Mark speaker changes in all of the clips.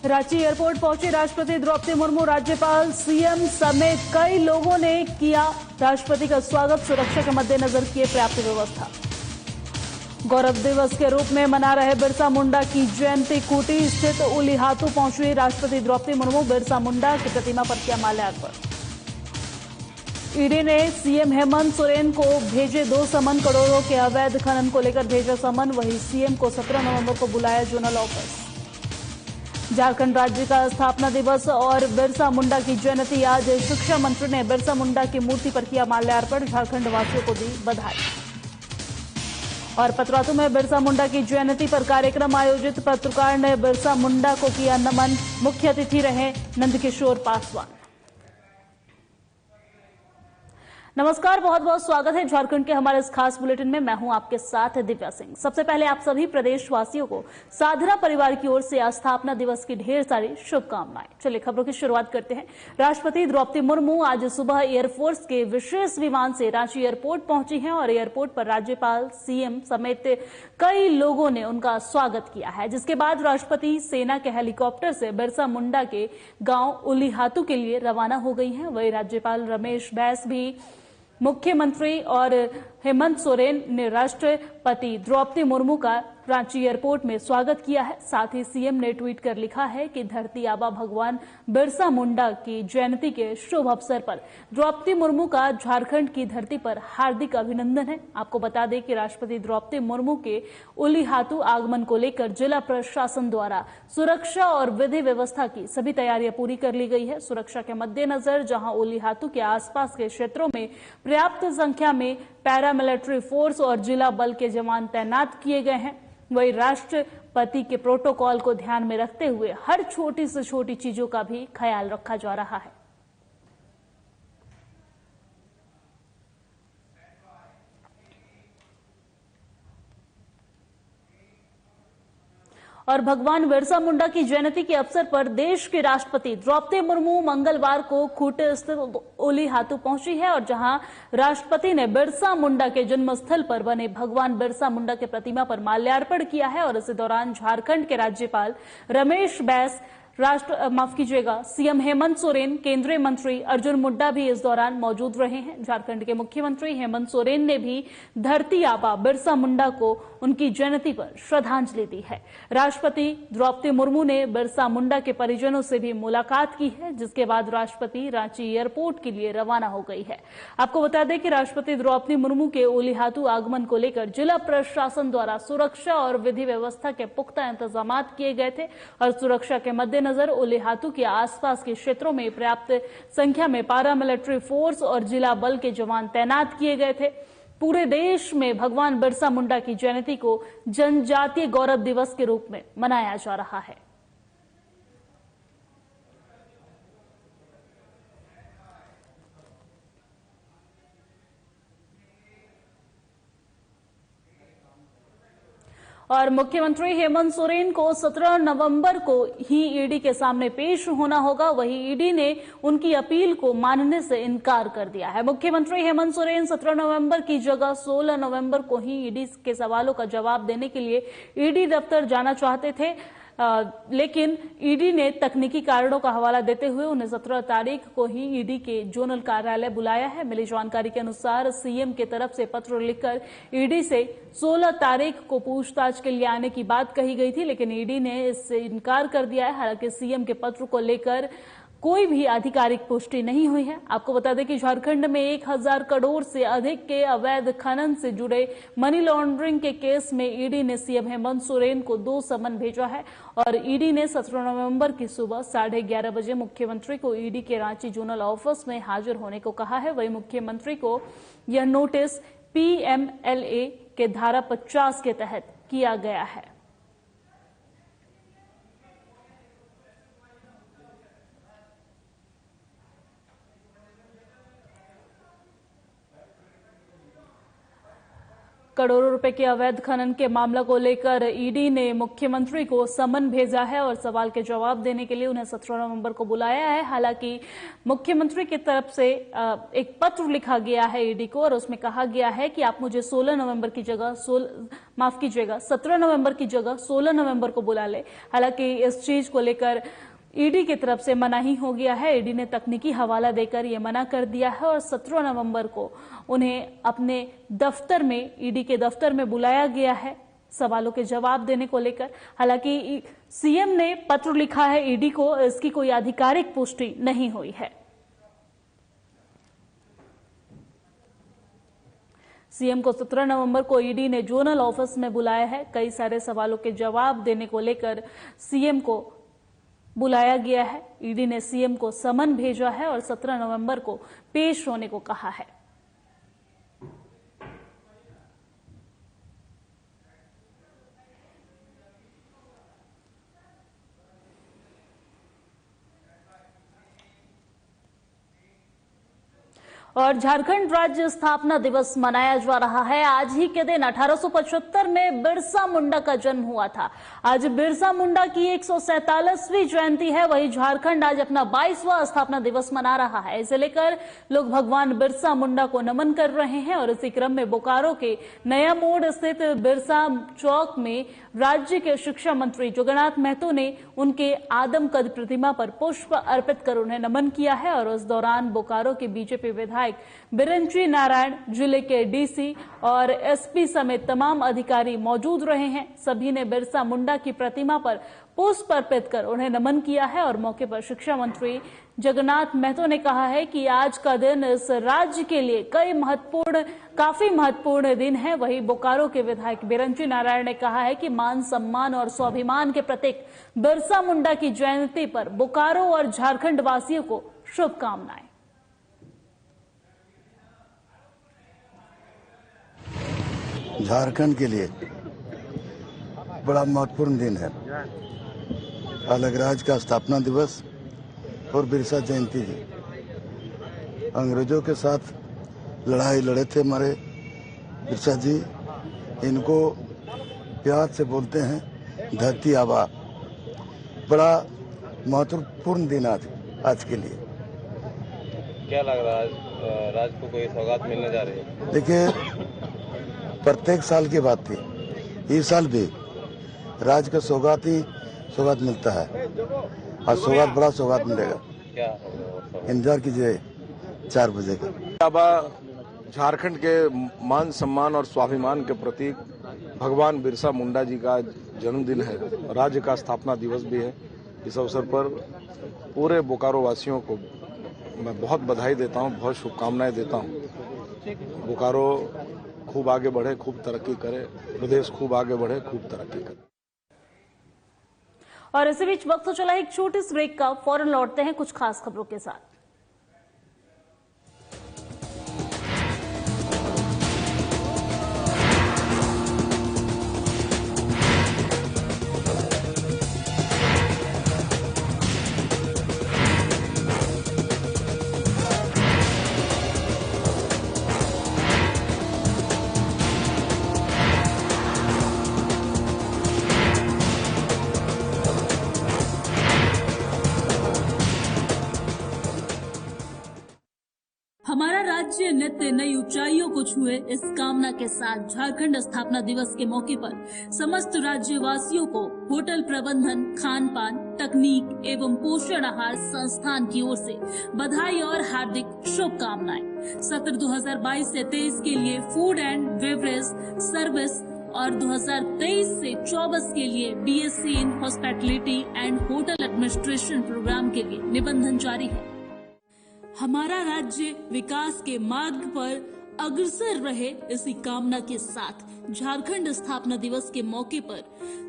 Speaker 1: Ranchi airport पहुंचे राष्ट्रपति द्रौपदी मुर्मू। राज्यपाल, सीएम समेत कई लोगों ने किया राष्ट्रपति का स्वागत। सुरक्षा के मद्देनजर किए पर्याप्त व्यवस्था। गौरव दिवस के रूप में मना रहे बिरसा मुंडा की जयंती। खूंटी स्थित उलीहातू पहुंची राष्ट्रपति द्रौपदी मुर्मू। बिरसा मुंडा की प्रतिमा पर किया माल्यार्पण। ईडी ने सीएम हेमंत सोरेन को भेजे 2 समन। करोड़ों के अवैध खनन को लेकर भेजा समन। वहीं सीएम को 17 नवंबर को बुलाया जोनल ऑफिस। झारखंड राज्य का स्थापना दिवस और बिरसा मुंडा की जयंती आज। शिक्षा मंत्री ने बिरसा मुंडा की मूर्ति पर किया माल्यार्पण। झारखंड वासियों को दी बधाई। और पतरातू में बिरसा मुंडा की जयंती पर कार्यक्रम आयोजित। पत्रकार ने बिरसा मुंडा को किया नमन। मुख्य अतिथि रहे नंदकिशोर पासवान। नमस्कार, बहुत बहुत स्वागत है झारखंड के हमारे इस खास बुलेटिन में। मैं हूं आपके साथ दिव्या सिंह। सबसे पहले आप सभी प्रदेशवासियों को साधना परिवार की ओर से स्थापना दिवस की ढेर सारी शुभकामनाएं। चलिए खबरों की शुरुआत करते हैं। राष्ट्रपति द्रौपदी मुर्मू आज सुबह एयरफोर्स के विशेष विमान से रांची एयरपोर्ट पहुंची हैं और एयरपोर्ट पर राज्यपाल, सीएम समेत कई लोगों ने उनका स्वागत किया है। जिसके बाद राष्ट्रपति सेना के हेलीकॉप्टर से बिरसा मुंडा के गांव उलीहातू के लिए रवाना हो गई हैं। वहीं राज्यपाल रमेश बैस भी, मुख्यमंत्री और हेमंत सोरेन ने राष्ट्रपति द्रौपदी मुर्मू का रांची एयरपोर्ट में स्वागत किया है। साथ ही सीएम ने ट्वीट कर लिखा है कि धरती आबा भगवान बिरसा मुंडा की जयंती के शुभ अवसर पर द्रौपदी मुर्मू का झारखंड की धरती पर हार्दिक अभिनंदन है। आपको बता दें कि राष्ट्रपति द्रौपदी मुर्मू के उलीहातू आगमन को लेकर जिला प्रशासन द्वारा सुरक्षा और विधि व्यवस्था की सभी तैयारियां पूरी कर ली गई है। सुरक्षा के मद्देनजर जहां उलीहातू के आसपास के क्षेत्रों में पर्याप्त संख्या में पैरामिलिट्री फोर्स और जिला बल के जवान तैनात किए गए हैं। वही राष्ट्रपति के प्रोटोकॉल को ध्यान में रखते हुए हर छोटी से छोटी चीजों का भी ख्याल रखा जा रहा है। और भगवान बिरसा मुंडा की जयंती के अवसर पर देश के राष्ट्रपति द्रौपदी मुर्मू मंगलवार को खूंटी स्थित उलीहातू पहुंची है और जहां राष्ट्रपति ने बिरसा मुंडा के जन्मस्थल पर बने भगवान बिरसा मुंडा के प्रतिमा पर माल्यार्पण किया है। और इसी दौरान झारखंड के राज्यपाल रमेश बैस, सीएम हेमंत सोरेन, केंद्रीय मंत्री अर्जुन मुंडा भी इस दौरान मौजूद रहे हैं। झारखंड के मुख्यमंत्री हेमंत सोरेन ने भी धरती आबा बिरसा मुंडा को उनकी जयंती पर श्रद्धांजलि दी है। राष्ट्रपति द्रौपदी मुर्मू ने बिरसा मुंडा के परिजनों से भी मुलाकात की है, जिसके बाद राष्ट्रपति रांची एयरपोर्ट के लिए रवाना हो गई है। आपको बता दें कि राष्ट्रपति द्रौपदी मुर्मू के उलीहातू आगमन को लेकर जिला प्रशासन द्वारा सुरक्षा और विधि व्यवस्था के पुख्ता इंतजाम किए गए थे और सुरक्षा के मद्देनजर उलीहातू के आसपास के क्षेत्रों में पर्याप्त संख्या में पैरामिलिट्री फोर्स और जिला बल के जवान तैनात किए गए थे। पूरे देश में भगवान बिरसा मुंडा की जयंती को जनजातीय गौरव दिवस के रूप में मनाया जा रहा है। और मुख्यमंत्री हेमंत सोरेन को 17 नवंबर को ही ईडी के सामने पेश होना होगा। वहीं ईडी ने उनकी अपील को मानने से इनकार कर दिया है। मुख्यमंत्री हेमंत सोरेन 17 नवंबर की जगह 16 नवंबर को ही ईडी के सवालों का जवाब देने के लिए ईडी दफ्तर जाना चाहते थे, लेकिन ईडी ने तकनीकी कारणों का हवाला देते हुए उन्हें 17 तारीख को ही ईडी के जोनल कार्यालय बुलाया है। मिली जानकारी के अनुसार सीएम के तरफ से पत्र लिखकर ईडी से 16 तारीख को पूछताछ के लिए आने की बात कही गई थी, लेकिन ईडी ने इससे इनकार कर दिया है। हालांकि सीएम के पत्र को लेकर कोई भी आधिकारिक पुष्टि नहीं हुई है। आपको बता दें कि झारखंड में 1000 करोड़ से अधिक के अवैध खनन से जुड़े मनी लॉन्ड्रिंग के केस में ईडी ने सीएम हेमंत सोरेन को 2 समन भेजा है और ईडी ने 17 नवंबर की सुबह 11:30 बजे मुख्यमंत्री को ईडी के रांची जोनल ऑफिस में हाजिर होने को कहा है। वहीं मुख्यमंत्री को यह नोटिस पीएमएलए के धारा 50 के तहत किया गया है। करोड़ों रुपए के अवैध खनन के मामला को लेकर ईडी ने मुख्यमंत्री को समन भेजा है और सवाल के जवाब देने के लिए उन्हें 17 नवंबर को बुलाया है। हालांकि मुख्यमंत्री की तरफ से एक पत्र लिखा गया है ईडी को और उसमें कहा गया है कि आप मुझे 17 नवंबर की जगह 17 नवंबर की जगह 16 नवंबर को बुला ले। हालांकि इस चीज को लेकर ईडी की तरफ से मनाही हो गया है। ईडी ने तकनीकी हवाला देकर यह मना कर दिया है और 17 नवंबर को उन्हें अपने दफ्तर में, ईडी के दफ्तर में बुलाया गया है सवालों के जवाब देने को लेकर। हालांकि सीएम ने पत्र लिखा है ईडी को, इसकी कोई आधिकारिक पुष्टि नहीं हुई है। सीएम को 17 नवंबर को ईडी ने जोनल ऑफिस में बुलाया है। कई सारे सवालों के जवाब देने को लेकर सीएम को बुलाया गया है। ईडी ने सीएम को समन भेजा है और 17 नवंबर को पेश होने को कहा है। और झारखंड राज्य स्थापना दिवस मनाया जा रहा है। आज ही के दिन 1875 में बिरसा मुंडा का जन्म हुआ था। आज बिरसा मुंडा की 147वीं जयंती है। वही झारखंड आज अपना 22वां स्थापना दिवस मना रहा है। इसे लेकर लोग भगवान बिरसा मुंडा को नमन कर रहे हैं और इसी क्रम में बोकारो के नया मोड़ स्थित बिरसा चौक में राज्य के शिक्षा मंत्री जगन्नाथ महतो ने उनके आदमकद प्रतिमा पर पुष्प अर्पित कर उन्हें नमन किया है। और उस दौरान बोकारो के बीजेपी विधायक बिरंची नारायण, जिले के डीसी और एसपी समेत तमाम अधिकारी मौजूद रहे हैं। सभी ने बिरसा मुंडा की प्रतिमा पर पुष्प अर्पित कर उन्हें नमन किया है। और मौके पर शिक्षा मंत्री जगन्नाथ महतो ने कहा है कि आज का दिन इस राज्य के लिए काफी महत्वपूर्ण दिन है। वहीं बोकारो के विधायक बिरंची नारायण ने कहा है कि मान सम्मान और स्वाभिमान के प्रतीक बिरसा मुंडा की जयंती पर बोकारो और झारखंड वासियों को शुभकामनाएं।
Speaker 2: झारखंड के लिए बड़ा महत्वपूर्ण दिन है। अलग राज्य का स्थापना दिवस और बिरसा जयंती जी। अंग्रेजों के साथ लड़ाई लड़े थे हमारे बिरसा जी। इनको प्यार से बोलते हैं धरती आबा। बड़ा महत्वपूर्ण दिन आज के लिए।
Speaker 3: क्या लग रहा है राज्य को कोई सौगात मिलने जा रही है?
Speaker 2: देखिए, प्रत्येक साल की बात थी, इस साल भी राज्य का सौगात मिलता है। आज बड़ा सौगात मिलेगा।
Speaker 3: क्या
Speaker 2: इंतजार कीजिए 4 बजे का।
Speaker 4: झारखंड के मान सम्मान और स्वाभिमान के प्रतीक भगवान बिरसा मुंडा जी का जन्मदिन है। राज्य का स्थापना दिवस भी है। इस अवसर पर पूरे बोकारो वासियों को मैं बहुत बधाई देता हूं, बहुत शुभकामनाएं देता हूं। बोकारो खूब आगे बढ़े, खूब तरक्की करे, प्रदेश खूब आगे बढ़े, खूब तरक्की करे।
Speaker 1: और इसी बीच वक्त तो चला एक छोटी सी ब्रेक का, फौरन लौटते हैं कुछ खास खबरों के साथ। हमारा राज्य नित्य नई ऊंचाइयों को छुए, इस कामना के साथ झारखंड स्थापना दिवस के मौके पर समस्त राज्यवासियों को होटल प्रबंधन, खान पान, तकनीक एवं पोषण आहार संस्थान की ओर से बधाई और हार्दिक शुभकामनाएं। सत्र 2022 से 23 के लिए फूड एंड बेवरेज सर्विस और 2023 से 24 के लिए BSc in hospitality and hotel administration programme के लिए निबंधन जारी है। हमारा राज्य विकास के मार्ग पर अग्रसर रहे, इसी कामना के साथ झारखंड स्थापना दिवस के मौके पर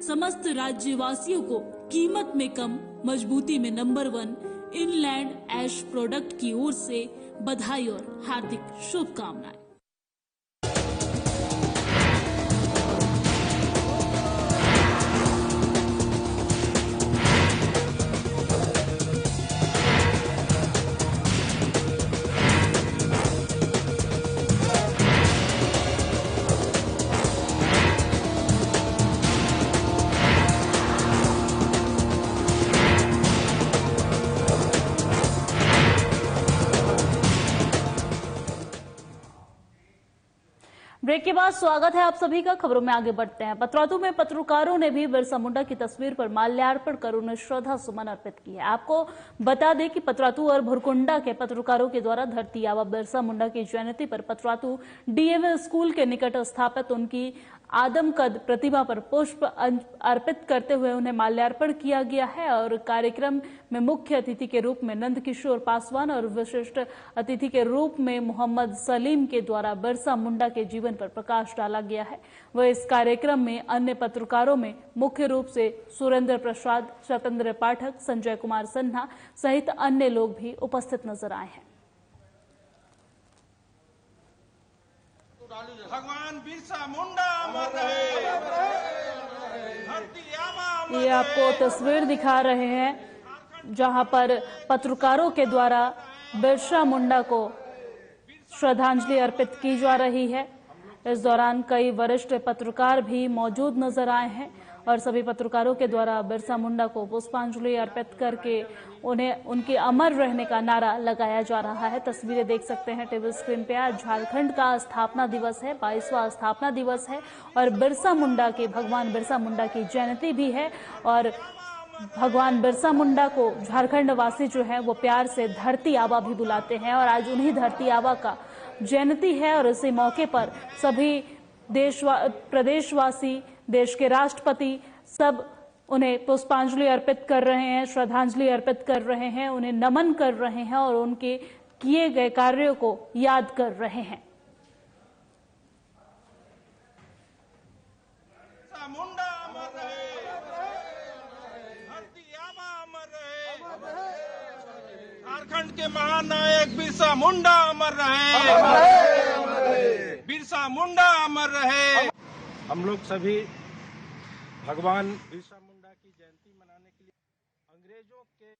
Speaker 1: समस्त राज्यवासियों को कीमत में कम, मजबूती में नंबर 1 इनलैंड ऐश प्रोडक्ट की ओर से बधाई और हार्दिक शुभकामनाएं। ब्रेक के बाद स्वागत है आप सभी का। खबरों में आगे बढ़ते हैं। पतरातू में पत्रकारों ने भी बिरसा मुंडा की तस्वीर पर माल्यार्पण कर उन्हें श्रद्धा सुमन अर्पित किए। आपको बता दें कि पतरातू और भुरकुंडा के पत्रकारों के द्वारा धरती आबा बिरसा मुंडा की जयंती पर पतरातू डीएवी स्कूल के निकट स्थापित उनकी आदमकद प्रतिमा पर पुष्प अर्पित करते हुए उन्हें माल्यार्पण किया गया है और कार्यक्रम में मुख्य अतिथि के रूप में नंदकिशोर पासवान और विशिष्ट अतिथि के रूप में मोहम्मद सलीम के द्वारा बिरसा मुंडा के जीवन पर प्रकाश डाला गया है। वह इस कार्यक्रम में अन्य पत्रकारों में मुख्य रूप से सुरेंद्र प्रसाद, सत्येंद्र पाठक, संजय कुमार सिन्हा सहित अन्य लोग भी उपस्थित नजर आए हैं।
Speaker 5: भगवान बिरसा मुंडा अमर रहे।
Speaker 1: ये आपको तस्वीर दिखा रहे हैं जहां पर पत्रकारों के द्वारा बिरसा मुंडा को श्रद्धांजलि अर्पित की जा रही है। इस दौरान कई वरिष्ठ पत्रकार भी मौजूद नजर आए हैं और सभी पत्रकारों के द्वारा बिरसा मुंडा को पुष्पांजलि अर्पित करके उन्हें उनके अमर रहने का नारा लगाया जा रहा है। तस्वीरें देख सकते हैं टीवी स्क्रीन पे। आज झारखंड का स्थापना दिवस है, 22वां स्थापना दिवस है और भगवान बिरसा मुंडा की जयंती भी है और भगवान बिरसा मुंडा को झारखंड वासी जो है वो प्यार से धरती आबा भी बुलाते हैं और आज उन्हीं धरती आबा का जयंती है और इसी मौके पर सभी प्रदेशवासी, देश के राष्ट्रपति सब उन्हें पुष्पांजलि अर्पित कर रहे हैं, श्रद्धांजलि अर्पित कर रहे हैं, उन्हें नमन कर रहे हैं और उनके किए गए कार्यों को याद कर रहे हैं।
Speaker 5: मुंडा अमर रहे, धरती आबा अमर रहे, झारखंड के महानायक बिरसा मुंडा अमर रहे, बिरसा मुंडा अमर रहे। हम लोग सभी भगवान बिरसा मुंडा की जयंती मनाने के लिए अंग्रेजों के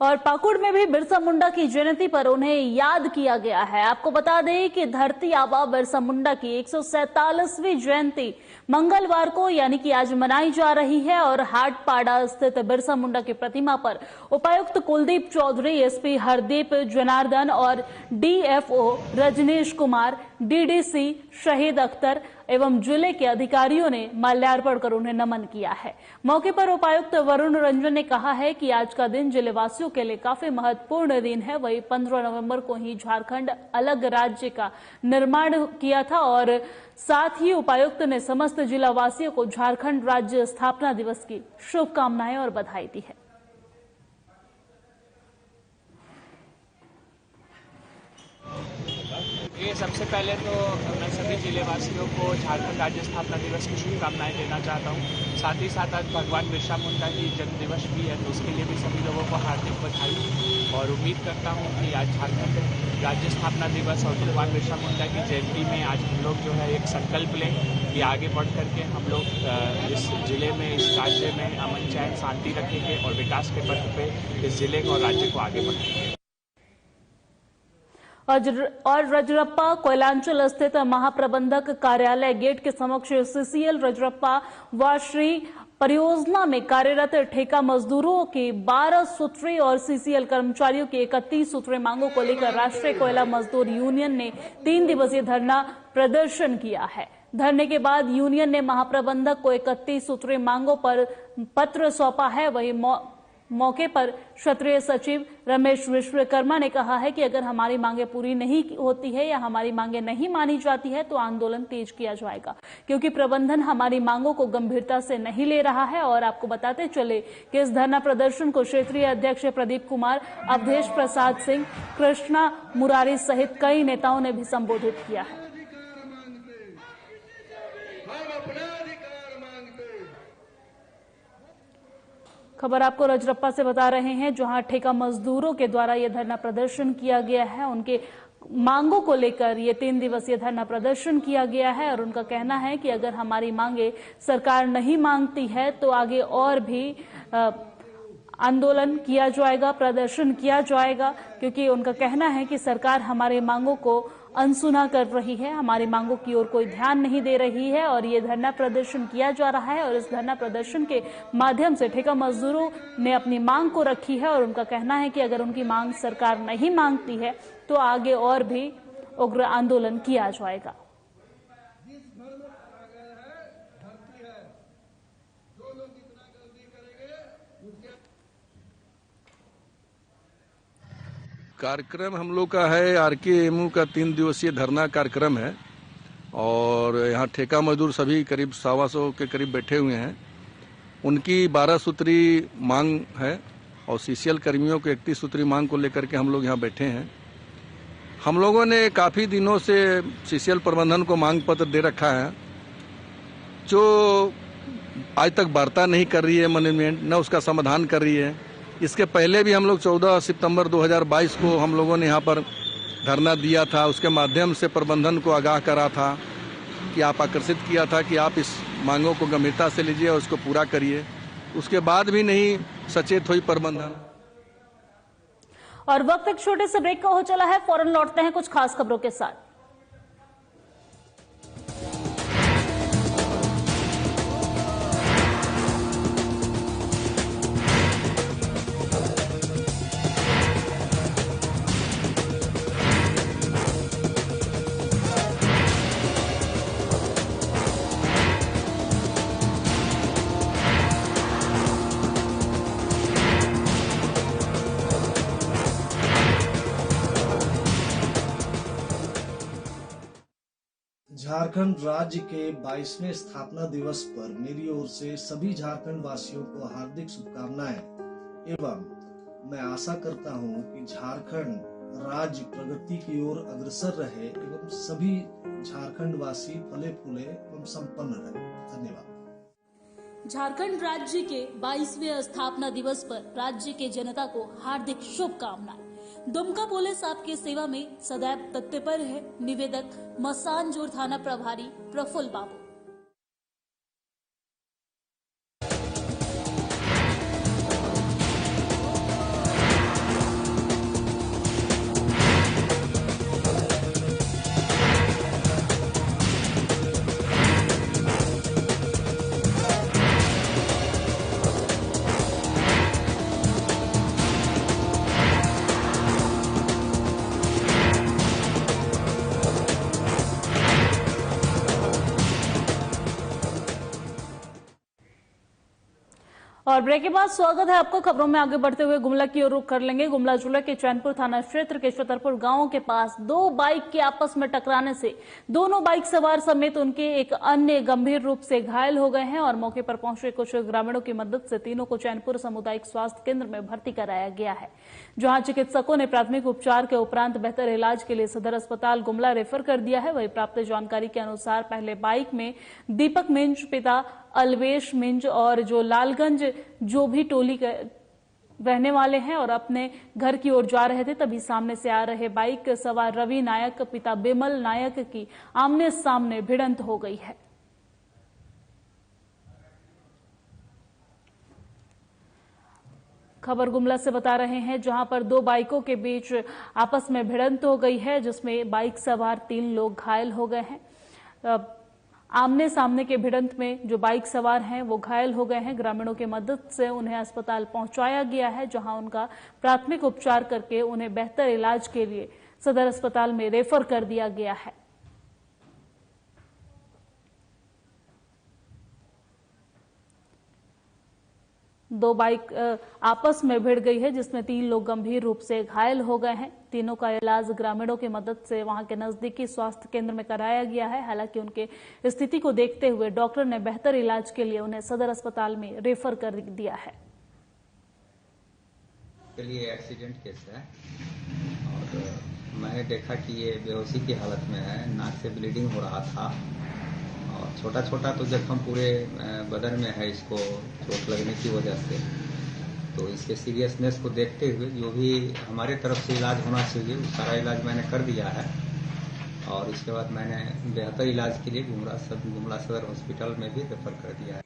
Speaker 1: और पाकुड़ में भी बिरसा मुंडा की जयंती पर उन्हें याद किया गया है। आपको बता दें कि धरती आबा बिरसा मुंडा की 147वीं जयंती मंगलवार को यानी कि आज मनाई जा रही है और हाटपाड़ा स्थित बिरसा मुंडा की प्रतिमा पर उपायुक्त कुलदीप चौधरी, एसपी हरदीप जनार्दन और डीएफओ रजनीश कुमार, डीडीसी शहीद अख्तर एवं जिले के अधिकारियों ने माल्यार्पण कर उन्हें नमन किया है। मौके पर उपायुक्त वरुण रंजन ने कहा है कि आज का दिन जिलेवासियों के लिए काफी महत्वपूर्ण दिन है। वही 15 नवंबर को ही झारखंड अलग राज्य का निर्माण किया था और साथ ही उपायुक्त ने समस्त जिलावासियों को झारखंड राज्य स्थापना दिवस की शुभकामनाएं और बधाई दी है।
Speaker 6: ये सबसे पहले तो मैं सभी जिलेवासियों को झारखंड राज्य स्थापना दिवस की शुभकामनाएं देना चाहता हूँ। साथ ही साथ आज भगवान बिरसा मुंडा की जन्म दिवस भी है, तो उसके लिए भी सभी लोगों को हार्दिक बधाई और उम्मीद करता हूँ कि आज झारखंड राज्य स्थापना दिवस और भगवान बिरसा मुंडा की जयंती में आज हम लोग जो है एक संकल्प लें कि आगे बढ़ करके हम लोग इस जिले में, इस राज्य में अमन चैन शांति रखेंगे और विकास के पथ पे इस जिले को और राज्य को आगे बढ़ाएंगे।
Speaker 1: और रजरप्पा कोयलांचल स्थित महाप्रबंधक कार्यालय गेट के समक्ष सीसीएल रजरप्पा वाश्री परियोजना में कार्यरत ठेका मजदूरों की 12 सूत्रीय और सीसीएल कर्मचारियों की 31 सूत्रीय मांगों को लेकर राष्ट्रीय कोयला मजदूर यूनियन ने 3 दिवसीय धरना प्रदर्शन किया है। धरने के बाद यूनियन ने महाप्रबंधक को 31 सूत्रीय मांगों पर पत्र सौंपा है। वही मौके पर क्षेत्रीय सचिव रमेश विश्वकर्मा ने कहा है कि अगर हमारी मांगे पूरी नहीं होती है या हमारी मांगे नहीं मानी जाती है तो आंदोलन तेज किया जाएगा, क्योंकि प्रबंधन हमारी मांगों को गंभीरता से नहीं ले रहा है। और आपको बताते चले कि इस धरना प्रदर्शन को क्षेत्रीय अध्यक्ष प्रदीप कुमार, अवधेश प्रसाद सिंह, कृष्णा मुरारी सहित कई नेताओं ने भी संबोधित किया है। खबर आपको रजरप्पा से बता रहे हैं, जहां ठेका मजदूरों के द्वारा यह धरना प्रदर्शन किया गया है। उनके मांगों को लेकर ये 3 दिवसीय धरना प्रदर्शन किया गया है और उनका कहना है कि अगर हमारी मांगे सरकार नहीं मांगती है तो आगे और भी आंदोलन किया जाएगा, प्रदर्शन किया जाएगा, क्योंकि उनका कहना है कि सरकार हमारी मांगों को अनसुना कर रही है, हमारी मांगों की ओर कोई ध्यान नहीं दे रही है और ये धरना प्रदर्शन किया जा रहा है। और इस धरना प्रदर्शन के माध्यम से ठेका मजदूरों ने अपनी मांग को रखी है और उनका कहना है कि अगर उनकी मांग सरकार नहीं मांगती है तो आगे और भी उग्र आंदोलन किया जाएगा।
Speaker 4: कार्यक्रम हम लोग का है आरकेएमयू का 3 दिवसीय धरना कार्यक्रम है और यहाँ ठेका मजदूर सभी करीब 125 के करीब बैठे हुए हैं। उनकी 12 सूत्री मांग है और सीसीएल कर्मियों के 31 सूत्री मांग को लेकर के हम लोग यहाँ बैठे हैं। हम लोगों ने काफ़ी दिनों से सीसीएल प्रबंधन को मांग पत्र दे रखा है, जो आज तक वार्ता नहीं कर रही है मैनेजमेंट, न उसका समाधान कर रही है। इसके पहले भी हम लोग 14 सितंबर 2022 को हम लोगों ने यहाँ पर धरना दिया था, उसके माध्यम से प्रबंधन को आगाह करा था कि आप आकर्षित किया था कि आप इस मांगों को गंभीरता से लीजिए और उसको पूरा करिए। उसके बाद भी नहीं सचेत हुई प्रबंधन।
Speaker 1: और वक्त एक छोटे से ब्रेक का हो चला है, फौरन लौटते हैं कुछ खास खबरों के साथ।
Speaker 7: झारखंड राज्य के 22वें स्थापना दिवस पर मेरी ओर से सभी झारखंड वासियों को हार्दिक शुभकामनाएं एवं मैं आशा करता हूं कि झारखंड राज्य प्रगति की ओर अग्रसर रहे एवं सभी झारखंड वासी फले फूले एवं संपन्न रहे। धन्यवाद।
Speaker 1: झारखंड राज्य के 22वें स्थापना दिवस पर राज्य के जनता को हार्दिक शुभकामनाएं। दुमका पुलिस आपकी सेवा में सदैव तत्पर है। निवेदक मसानजोर थाना प्रभारी प्रफुल्ल बाबू। और ब्रेक के बाद स्वागत है आपका। खबरों में आगे बढ़ते हुए गुमला की ओर रुख कर लेंगे। गुमला जिले के चैनपुर थाना क्षेत्र के छतरपुर गांव के पास 2 बाइक के आपस में टकराने से दोनों बाइक सवार समेत उनके एक अन्य गंभीर रूप से घायल हो गए हैं और मौके पर पहुंचे कुछ ग्रामीणों की मदद से तीनों को चैनपुर सामुदायिक स्वास्थ्य केंद्र में भर्ती कराया गया है, जहां चिकित्सकों ने प्राथमिक उपचार के उपरांत बेहतर इलाज के लिए सदर अस्पताल गुमला रेफर कर दिया है। वही प्राप्त जानकारी के अनुसार पहले बाइक में दीपक मिंज, पिता अलवेश मिंज और जो लालगंज जो भी टोली के रहने वाले हैं और अपने घर की ओर जा रहे थे, तभी सामने से आ रहे बाइक सवार रवि नायक, पिता बिमल नायक की आमने सामने भिड़ंत हो गई है। खबर गुमला से बता रहे हैं, जहां पर 2 बाइकों के बीच आपस में भिड़ंत हो गई है, जिसमें बाइक सवार 3 लोग घायल हो गए हैं। आमने सामने के भिड़ंत में जो बाइक सवार हैं वो घायल हो गए हैं। ग्रामीणों की मदद से उन्हें अस्पताल पहुंचाया गया है, जहां उनका प्राथमिक उपचार करके उन्हें बेहतर इलाज के लिए सदर अस्पताल में रेफर कर दिया गया है। दो बाइक आपस में भिड़ गई है, जिसमें 3 लोग गंभीर रूप से घायल हो गए हैं। तीनों का इलाज ग्रामीणों की मदद से वहां के नजदीकी स्वास्थ्य केंद्र में कराया गया है। हालांकि उनके स्थिति को देखते हुए डॉक्टर ने बेहतर इलाज के लिए उन्हें सदर अस्पताल में रेफर कर दिया है।
Speaker 8: ये एक्सीडेंट केस है और मैंने देखा कि ये बेहोशी की हालत में है, नाक से ब्लीडिंग हो रहा था और छोटा छोटा तो जख्म पूरे बदन में है इसको चोट लगने की वजह से। तो इसके सीरियसनेस को देखते हुए जो भी हमारे तरफ से इलाज होना चाहिए वो सारा इलाज मैंने कर दिया है और इसके बाद मैंने बेहतर इलाज के लिए गुमला सदर हॉस्पिटल में भी रेफर कर दिया है।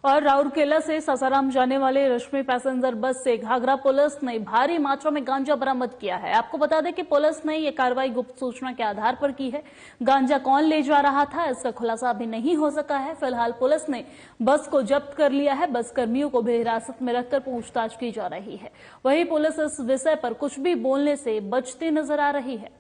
Speaker 1: और राउरकेला से सासाराम जाने वाले रश्मि पैसेंजर बस से घाघरा पुलिस ने भारी मात्रा में गांजा बरामद किया है। आपको बता दें कि पुलिस ने यह कार्रवाई गुप्त सूचना के आधार पर की है। गांजा कौन ले जा रहा था, इसका खुलासा अभी नहीं हो सका है। फिलहाल पुलिस ने बस को जब्त कर लिया है। बस कर्मियों को भी हिरासत में रखकर पूछताछ की जा रही है। वहीं पुलिस इस विषय पर कुछ भी बोलने से बचती नजर आ रही है।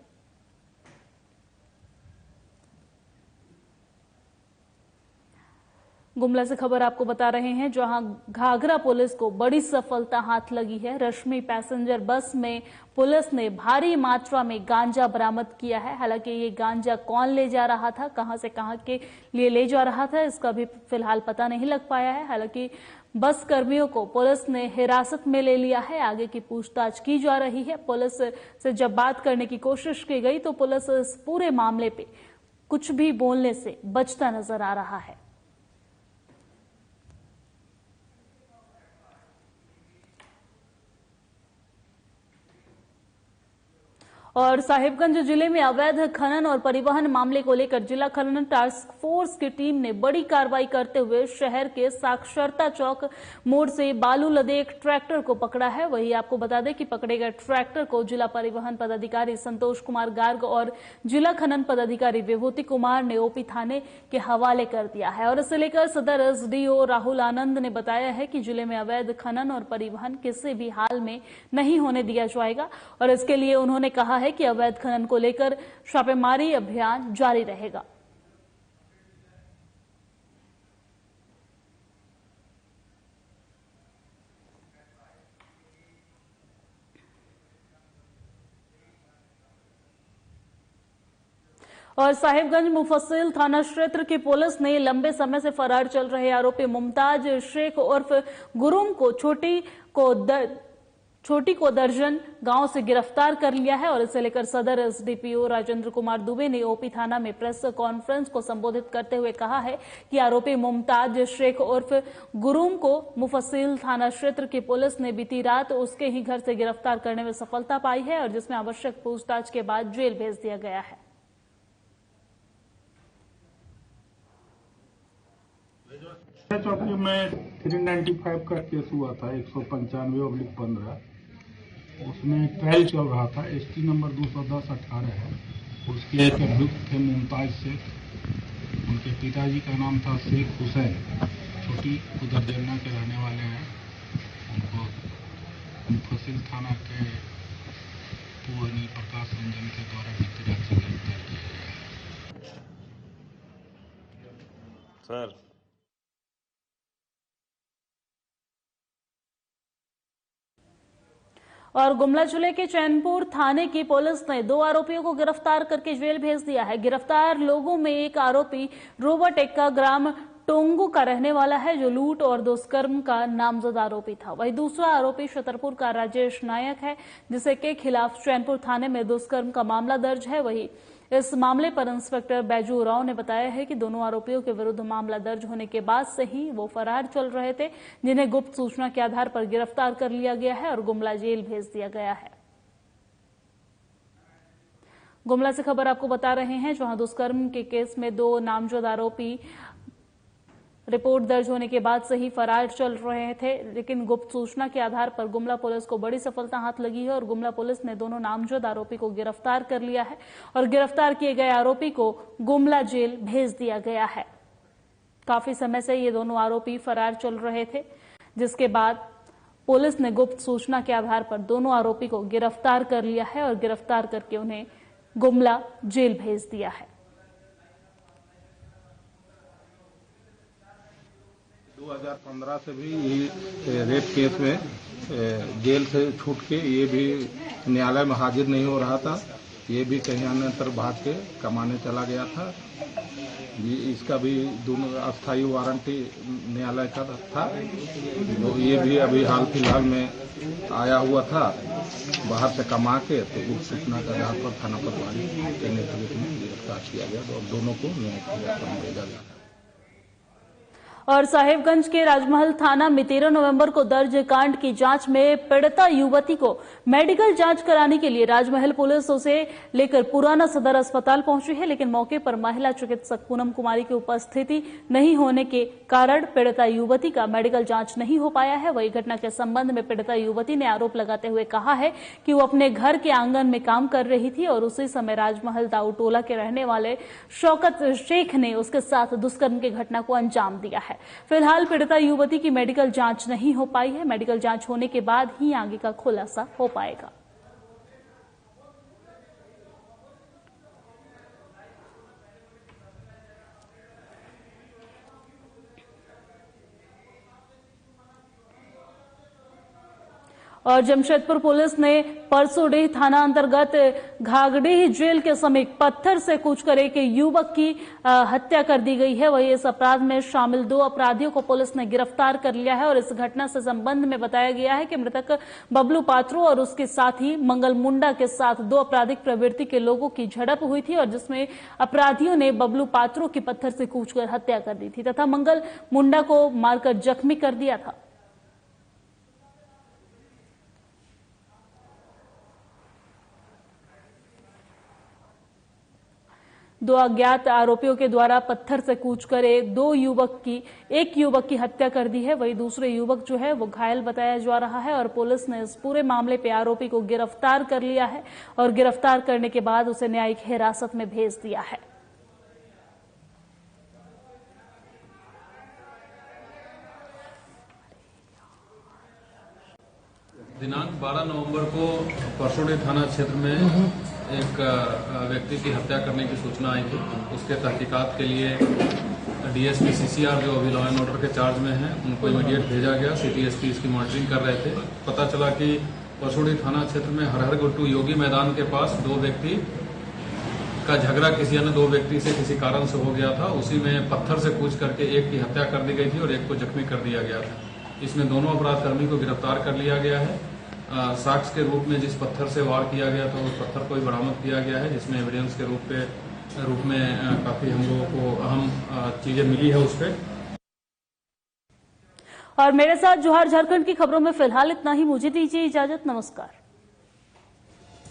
Speaker 1: गुमला से खबर आपको बता रहे हैं, जहां घाघरा पुलिस को बड़ी सफलता हाथ लगी है। रश्मि पैसेंजर बस में पुलिस ने भारी मात्रा में गांजा बरामद किया है। हालांकि ये गांजा कौन ले जा रहा था, कहां से कहां के लिए ले जा रहा था, इसका भी फिलहाल पता नहीं लग पाया है। हालांकि बस कर्मियों को पुलिस ने हिरासत में ले लिया है। आगे की पूछताछ की जा रही है। पुलिस से जब बात करने की कोशिश की गई तो पुलिस इस पूरे मामले पे कुछ भी बोलने से बचता नजर आ रहा है। और साहिबगंज जिले में अवैध खनन और परिवहन मामले को लेकर जिला खनन टास्क फोर्स की टीम ने बड़ी कार्रवाई करते हुए शहर के साक्षरता चौक मोड़ से बालू लदे एक ट्रैक्टर को पकड़ा है। वहीं आपको बता दें कि पकड़े गए ट्रैक्टर को जिला परिवहन पदाधिकारी संतोष कुमार गार्ग और जिला खनन पदाधिकारी विभूति कुमार ने ओपी थाने के हवाले कर दिया है। और इसे लेकर सदर एसडीओ राहुल आनंद ने बताया है कि जिले में अवैध खनन और परिवहन किसी भी हाल में नहीं होने दिया जाएगा और इसके लिए उन्होंने कहा है कि अवैध खनन को लेकर छापेमारी अभियान जारी रहेगा। और साहिबगंज मुफस्सिल थाना क्षेत्र की पुलिस ने लंबे समय से फरार चल रहे आरोपी मुमताज शेख उर्फ गुरुम को छोटी को दर्जन गांव से गिरफ्तार कर लिया है। और इसे लेकर सदर एसडीपीओ राजेंद्र कुमार दुबे ने ओपी थाना में प्रेस कॉन्फ्रेंस को संबोधित करते हुए कहा है कि आरोपी मुमताज शेख उर्फ गुरुम को मुफस्सिल थाना क्षेत्र की पुलिस ने बीती रात उसके ही घर से गिरफ्तार करने में सफलता पाई है और जिसमें आवश्यक पूछताछ के बाद जेल भेज दिया गया है।
Speaker 9: चौकी में 395 का केस हुआ था, 195/15 उसमें ट्रायल चल रहा था। ST नंबर 210/18 है। उसके एक अभियुक्त थे मुमताज शेख। उनके पिताजी का नाम था शेख हुसैन, छोटी उदरजन्ना के रहने वाले हैं। उनको मुफस्सिल थाना के पूर्व प्रकाश रंजन के द्वारा बीती रात से गिरफ्तार किया गया है।
Speaker 3: सर
Speaker 1: और गुमला जिले के चैनपुर थाने की पुलिस ने 2 आरोपियों को गिरफ्तार करके जेल भेज दिया है। गिरफ्तार लोगों में एक आरोपी रोबोटेक का ग्राम टोंगू का रहने वाला है, जो लूट और दुष्कर्म का नामजद आरोपी था। वहीं दूसरा आरोपी छतरपुर का राजेश नायक है, जिसे के खिलाफ चैनपुर थाने में दुष्कर्म का मामला दर्ज है। वहीं इस मामले पर इंस्पेक्टर बैजू राव ने बताया है कि दोनों आरोपियों के विरुद्ध मामला दर्ज होने के बाद से ही वो फरार चल रहे थे, जिन्हें गुप्त सूचना के आधार पर गिरफ्तार कर लिया गया है और गुमला जेल भेज दिया गया है। गुमला से खबर आपको बता रहे हैं, जहां दुष्कर्म के केस में 2 नामजद आरोपी रिपोर्ट दर्ज होने के बाद से ही फरार चल रहे थे, लेकिन गुप्त सूचना के आधार पर गुमला पुलिस को बड़ी सफलता हाथ लगी है और गुमला पुलिस ने दोनों नामजद आरोपी को गिरफ्तार कर लिया है और गिरफ्तार किए गए आरोपी को गुमला जेल भेज दिया गया है। काफी समय से ये दोनों आरोपी फरार चल रहे थे, जिसके बाद पुलिस ने गुप्त सूचना के आधार पर दोनों आरोपी को गिरफ्तार कर लिया है और गिरफ्तार करके उन्हें गुमला जेल भेज दिया है।
Speaker 9: 2015 से भी ये रेप केस में जेल से छूट के ये भी न्यायालय में हाजिर नहीं हो रहा था। ये भी कहीं अन्यत्र भाग के कमाने चला गया था। इसका भी दोनों अस्थायी वारंटी न्यायालय का था। तो ये भी अभी हाल फिलहाल में आया हुआ था बाहर से कमा के, तो गुप्त सूचना के आधार पर थाना पटवारी के नेतृत्व में गिरफ्तार किया गया और दोनों को न्यायिक हिरासत में भेजा गया।
Speaker 1: और साहेबगंज के राजमहल थाना में 13 नवंबर को दर्ज कांड की जांच में पीड़िता युवती को मेडिकल जांच कराने के लिए राजमहल पुलिस उसे लेकर पुराना सदर अस्पताल पहुंची है, लेकिन मौके पर महिला चिकित्सक पूनम कुमारी की उपस्थिति नहीं होने के कारण पीड़िता युवती का मेडिकल जांच नहीं हो पाया है। वही घटना के संबंध में पीड़िता युवती ने आरोप लगाते हुए कहा है कि वो अपने घर के आंगन में काम कर रही थी और उसी समय राजमहल दाऊ टोला के रहने वाले शौकत शेख ने उसके साथ दुष्कर्म की घटना को अंजाम दिया है। फिलहाल पीड़िता युवती की मेडिकल जांच नहीं हो पाई है। मेडिकल जांच होने के बाद ही आगे का खुलासा हो पाएगा। और जमशेदपुर पुलिस ने परसोडीह थाना अंतर्गत घागडीह जेल के समीप पत्थर से कूचकर एक युवक की हत्या कर दी गई है। वही इस अपराध में शामिल 2 अपराधियों को पुलिस ने गिरफ्तार कर लिया है और इस घटना से संबंध में बताया गया है कि मृतक बबलू पात्रो और उसके साथी मंगल मुंडा के साथ 2 आपराधिक प्रवृत्ति के लोगों की झड़प हुई थी और जिसमें अपराधियों ने बबलू पात्रो की पत्थर से कूचकर हत्या कर दी थी तथा मंगल मुंडा को मारकर जख्मी कर दिया था। दो अज्ञात आरोपियों के द्वारा पत्थर से कूचकर एक युवक की हत्या कर दी है। वही दूसरे युवक जो है वो घायल बताया जा रहा है और पुलिस ने इस पूरे मामले पे आरोपी को गिरफ्तार कर लिया है और गिरफ्तार करने के बाद उसे न्यायिक हिरासत में भेज दिया है।
Speaker 10: दिनांक 12 नवंबर को परसोडीह थाना क्षेत्र में एक व्यक्ति की हत्या करने की सूचना आई थी। उसके तहकीकात के लिए डीएसपी सीसीआर जो अभी लॉ एंड ऑर्डर के चार्ज में हैं उनको इमीडिएट भेजा गया। सिटी एसपी इसकी मॉनिटरिंग कर रहे थे। पता चला कि परसोडीह थाना क्षेत्र में हरहर गुट्टू योगी मैदान के पास 2 व्यक्ति का झगड़ा किसी अन्य 2 व्यक्ति से किसी कारण से हो गया था। उसी में पत्थर से कूच करके एक की हत्या कर दी गई थी और एक को जख्मी कर दिया गया था। इसमें दोनों अपराधकर्मी को गिरफ्तार कर लिया गया है। साक्ष्य के रूप में जिस पत्थर से वार किया गया था उस पत्थर को भी बरामद किया गया है, जिसमें एविडेंस के रूप में काफी हम लोगों को अहम चीजें मिली है उस पर।
Speaker 1: और मेरे साथ जोहार झारखंड की खबरों में फिलहाल इतना ही। मुझे दीजिए इजाजत। नमस्कार।